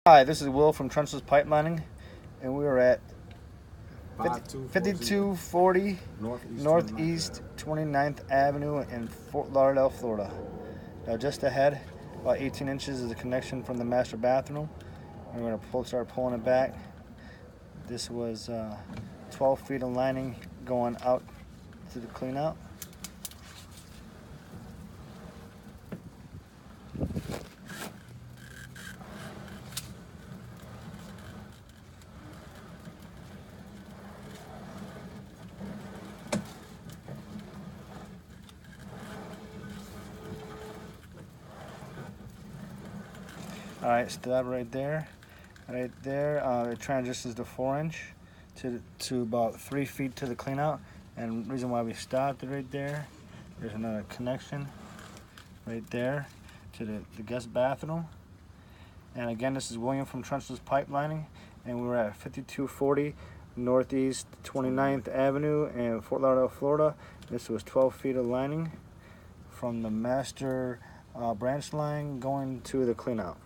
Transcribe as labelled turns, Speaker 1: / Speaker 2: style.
Speaker 1: Hi, this is Will from Trenchless Pipelining, and we are at 5240 Northeast 29th Avenue in Fort Lauderdale, Florida. Now just ahead, about 18 inches, is the connection from the master bathroom. And we're going to start pulling it back. This was 12 feet of lining going out to the clean out. All right, stop right there. Right there, it transitions to 4-inch to about 3 feet to the clean out. And the reason why we stopped right there, there's another connection right there to the guest bathroom. And again, this is William from Trenchless Pipelining, and we're at 5240 Northeast 29th Avenue in Fort Lauderdale, Florida. This was 12 feet of lining from the master branch line going to the clean out.